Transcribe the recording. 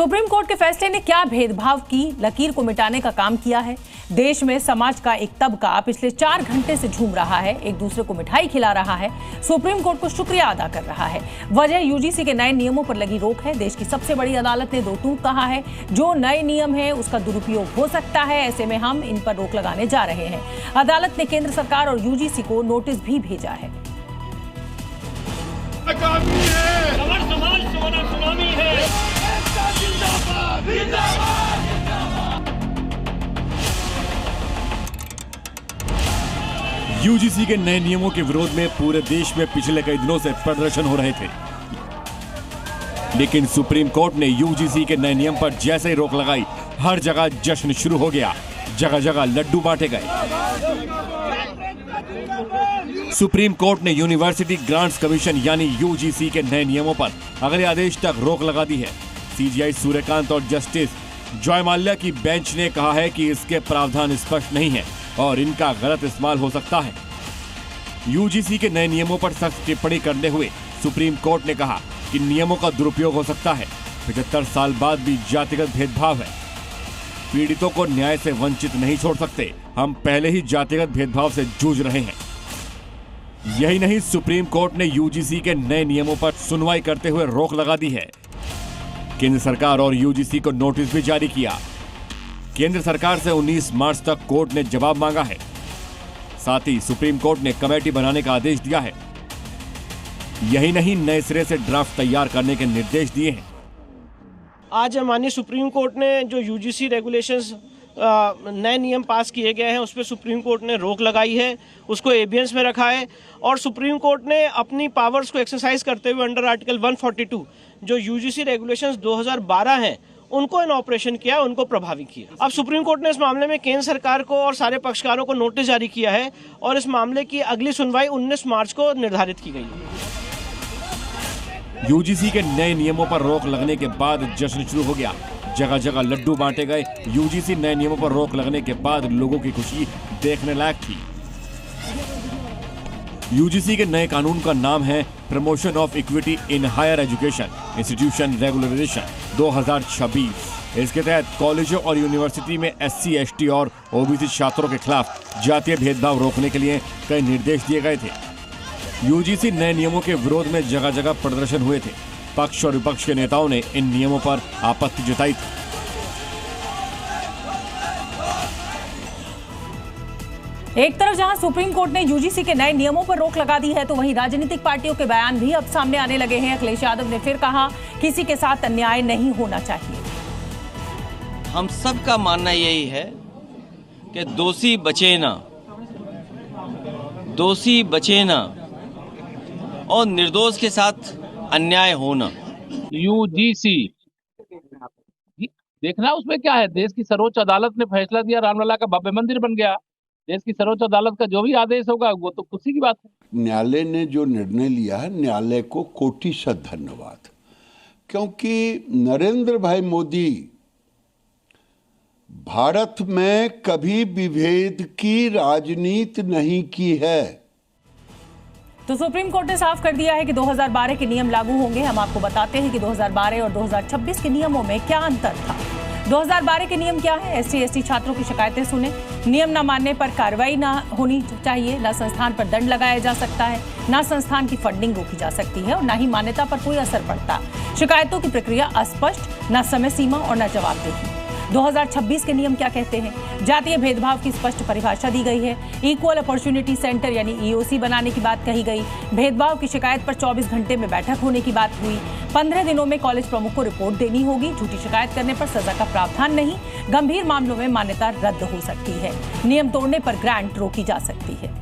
Supreme court के फैसले ने क्या भेदभाव की लकीर को मिटाने का काम किया है। देश में समाज का एक तबका पिछले 4 घंटे से झूम रहा है, एक दूसरे को मिठाई खिला रहा है, सुप्रीम कोर्ट को शुक्रिया अदा कर रहा है। वजह यूजीसी के नए नियमों पर लगी रोक है। देश की सबसे बड़ी अदालत ने दो टूक कहा है, जो नए नियम है उसका दुरुपयोग हो सकता है, ऐसे में हम इन पर रोक लगाने जा रहे हैं। अदालत ने केंद्र सरकार और यूजीसी को नोटिस भी भेजा है। यूजीसी के नए नियमों के विरोध में पूरे देश में पिछले कई दिनों से प्रदर्शन हो रहे थे, लेकिन सुप्रीम कोर्ट ने यूजीसी के नए नियम पर जैसे ही रोक लगाई, हर जगह जश्न शुरू हो गया, जगह जगह लड्डू बांटे गए। सुप्रीम कोर्ट ने यूनिवर्सिटी ग्रांट्स कमीशन यानी यूजीसी के नए नियमों पर अगले आदेश तक रोक लगा दी है। सीजीआई सूर्यकांत और जस्टिस जॉय माल्या की बेंच ने कहा है कि इसके प्रावधान स्पष्ट नहीं है और इनका गलत इस्तेमाल हो सकता है। यूजीसी के नए नियमों पर सख्त टिप्पणी करते हुए सुप्रीम कोर्ट ने कहा कि नियमों का दुरुपयोग हो सकता है। 75 साल बाद भी जातिगत भेदभाव है, पीड़ितों को न्याय से वंचित नहीं छोड़ सकते। हम पहले ही जातिगत भेदभाव से जूझ रहे हैं। यही नहीं, सुप्रीम कोर्ट ने यूजीसी के नए नियमों पर सुनवाई करते हुए रोक लगा दी है। केंद्र सरकार और यूजीसी को नोटिस भी जारी किया। केंद्र सरकार से 19 मार्च तक कोर्ट ने जवाब मांगा है। साथ ही सुप्रीम कोर्ट ने कमेटी बनाने का आदेश दिया है। यही नहीं, नए सिरे से ड्राफ्ट तैयार करने के निर्देश दिए हैं। आज माननीय सुप्रीम कोर्ट ने जो यूजीसी रेगुलेशंस नए नियम पास किए गए हैं उस पर सुप्रीम कोर्ट ने रोक लगाई है, उसको एबियंस में रखा है और सुप्रीम कोर्ट ने अपनी पावर्स को एक्सरसाइज करते हुए अंडर आर्टिकल 142 जो यूजीसी रेगुलेशंस 2012 हैं उनको इन ऑपरेशन किया, उनको प्रभावी किया। अब सुप्रीम कोर्ट ने इस मामले में केंद्र सरकार को और सारे पक्षकारों को नोटिस जारी किया है और इस मामले की अगली सुनवाई 19 मार्च को निर्धारित की गई है। यूजीसी के नए नियमों पर रोक लगने के बाद जश्न शुरू हो गया, जगह जगह लड्डू बांटे गए। यूजीसी नए नियमों पर रोक लगने के बाद लोगों की खुशी देखने लायक थी। यूजीसी के नए कानून का नाम है promotion of equity in higher education institution regularization 2026। इसके तहत कॉलेजों और यूनिवर्सिटी में एससी, एसटी और ओबीसी छात्रों के खिलाफ जातीय भेदभाव रोकने के लिए कई निर्देश दिए गए थे। यूजीसी नए नियमों के विरोध में जगह जगह प्रदर्शन हुए थे। पक्ष और विपक्ष के नेताओं ने इन नियमों पर आपत्ति जताई थी। एक तरफ जहां सुप्रीम कोर्ट ने यूजीसी के नए नियमों पर रोक लगा दी है, तो वहीं राजनीतिक पार्टियों के बयान भी अब सामने आने लगे हैं। अखिलेश यादव ने फिर कहा, किसी के साथ अन्याय नहीं होना चाहिए। हम सब का मानना यही है कि दोषी बचे ना, दोषी बचे ना और निर्दोष के साथ अन्याय होना। यूजीसी देखना उसमें क्या है, देश की सर्वोच्च अदालत ने फैसला दिया, रामलला का भव्य मंदिर बन गया। देश की सर्वोच्च अदालत का जो भी आदेश होगा वो तो खुशी की बात है। न्यायालय ने जो निर्णय लिया है, न्यायालय को कोटिशत धन्यवाद, क्योंकि नरेंद्र भाई मोदी भारत में कभी विभेद की राजनीति नहीं की है। तो सुप्रीम कोर्ट ने साफ कर दिया है कि 2012 के नियम लागू होंगे। हम आपको बताते हैं कि 2012 और 2026 के नियमों में क्या अंतर था। 2012 के नियम क्या है? एससी, एसटी छात्रों की शिकायतें सुने, नियम न मानने पर कार्रवाई न होनी चाहिए, न संस्थान पर दंड लगाया जा सकता है, न संस्थान की फंडिंग रोकी जा सकती है और न ही मान्यता पर कोई असर पड़ता। शिकायतों की प्रक्रिया अस्पष्ट, न समय सीमा और न जवाबदेही। 2026 के नियम क्या कहते हैं? जातीय भेदभाव की स्पष्ट परिभाषा दी गई है। इक्वल अपॉर्चुनिटी सेंटर यानी ईओसी बनाने की बात कही गई। भेदभाव की शिकायत पर 24 घंटे में बैठक होने की बात हुई। 15 दिनों में कॉलेज प्रमुख को रिपोर्ट देनी होगी। झूठी शिकायत करने पर सजा का प्रावधान नहीं। गंभीर मामलों में मान्यता रद्द हो सकती है। नियम तोड़ने पर ग्रांट रोकी जा सकती है।